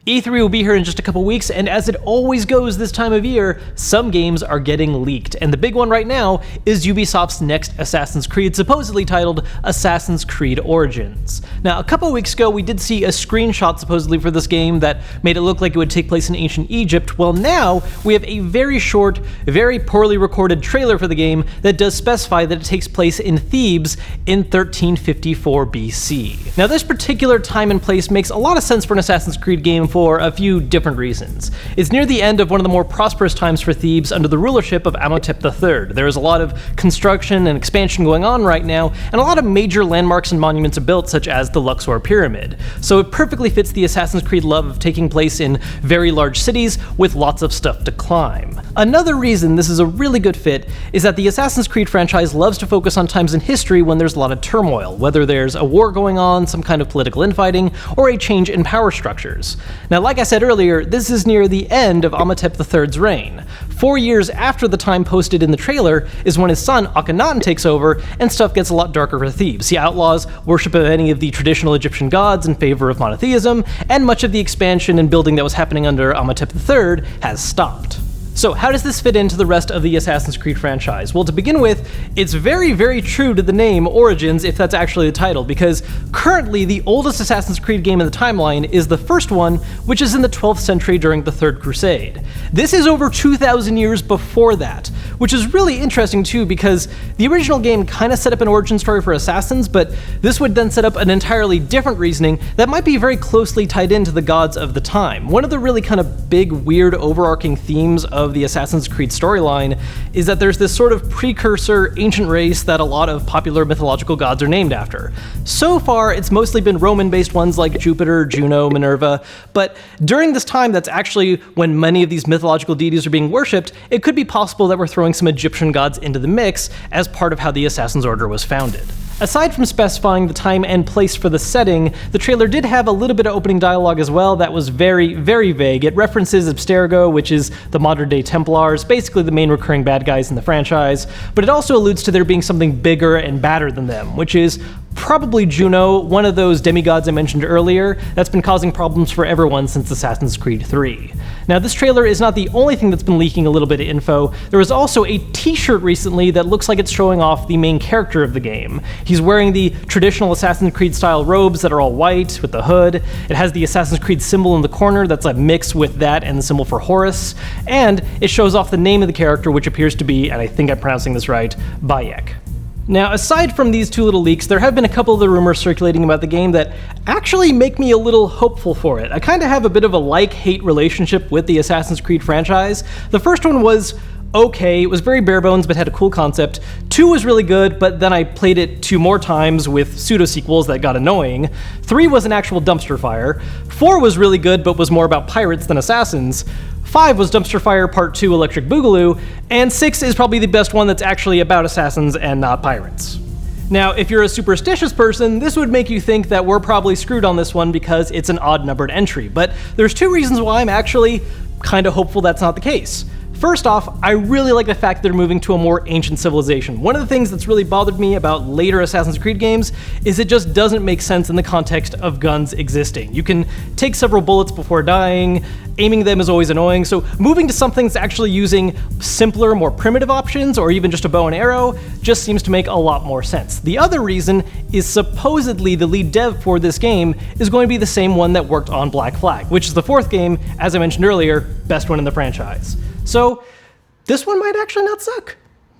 E3 will be here in just a couple weeks, and as it always goes this time of year, some games are getting leaked. And the big one right now is Ubisoft's next Assassin's Creed, supposedly titled Assassin's Creed Origins. Now, a couple weeks ago, we did see a screenshot supposedly for this game that made it look like it would take place in ancient Egypt. Well, now we have a very short, very poorly recorded trailer for the game that does specify that it takes place in Thebes in 1354 BC. Now, this particular time and place makes a lot of sense for an Assassin's Creed game for a few different reasons. It's near the end of one of the more prosperous times for Thebes under the rulership of Amenhotep III. There is a lot of construction and expansion going on right now, and a lot of major landmarks and monuments are built, such as the Luxor Pyramid. So it perfectly fits the Assassin's Creed love of taking place in very large cities with lots of stuff to climb. Another reason this is a really good fit is that the Assassin's Creed franchise loves to focus on times in history when there's a lot of turmoil, whether there's a war going on, some kind of political infighting, or a change in power structures. Now, like I said earlier, this is near the end of Amenhotep III's reign. 4 years after the time posted in the trailer is when his son Akhenaten takes over, and stuff gets a lot darker for Thebes. He outlaws worship of any of the traditional Egyptian gods in favor of monotheism, and much of the expansion and building that was happening under Amenhotep III has stopped. So how does this fit into the rest of the Assassin's Creed franchise? Well, to begin with, it's very, very true to the name Origins, if that's actually the title, because currently the oldest Assassin's Creed game in the timeline is the first one, which is in the 12th century during the Third Crusade. This is over 2,000 years before that, which is really interesting too, because the original game kind of set up an origin story for assassins, but this would then set up an entirely different reasoning that might be very closely tied into the gods of the time. One of the really kind of big, weird, overarching themes of the Assassin's Creed storyline is that there's this sort of precursor ancient race that a lot of popular mythological gods are named after. So far, it's mostly been Roman-based ones like Jupiter, Juno, Minerva, but during this time, that's actually when many of these mythological deities are being worshipped. It could be possible that we're throwing some Egyptian gods into the mix as part of how the Assassin's Order was founded. Aside from specifying the time and place for the setting, the trailer did have a little bit of opening dialogue as well that was very, very vague. It references Abstergo, which is the modern-day Templars, basically the main recurring bad guys in the franchise, but it also alludes to there being something bigger and badder than them, which is probably Juno, one of those demigods I mentioned earlier that's been causing problems for everyone since Assassin's Creed 3. Now, this trailer is not the only thing that's been leaking a little bit of info. There was also a t-shirt recently that looks like it's showing off the main character of the game. He's wearing the traditional Assassin's Creed style robes that are all white with the hood. It has the Assassin's Creed symbol in the corner that's a mix with that and the symbol for Horus, and it shows off the name of the character, which appears to be, and I think I'm pronouncing this right, Bayek. Now, aside from these two little leaks, there have been a couple of the rumors circulating about the game that actually make me a little hopeful for it. I kind of have a bit of a like-hate relationship with the Assassin's Creed franchise. The first one was okay, it was very bare bones but had a cool concept. 2 was really good, but then I played it 2 more times with pseudo-sequels that got annoying. 3 was an actual dumpster fire. 4 was really good but was more about pirates than assassins. 5 was Dumpster Fire Part 2 Electric Boogaloo, and 6 is probably the best one that's actually about assassins and not pirates. Now, if you're a superstitious person, this would make you think that we're probably screwed on this one because it's an odd-numbered entry, but there's 2 reasons why I'm actually kind of hopeful that's not the case. First off, I really like the fact that they're moving to a more ancient civilization. One of the things that's really bothered me about later Assassin's Creed games is it just doesn't make sense in the context of guns existing. You can take several bullets before dying, aiming them is always annoying, so moving to something that's actually using simpler, more primitive options, or even just a bow and arrow, just seems to make a lot more sense. The other reason is supposedly the lead dev for this game is going to be the same one that worked on Black Flag, which is the 4th game, as I mentioned earlier, best one in the franchise. So, this one might actually not suck.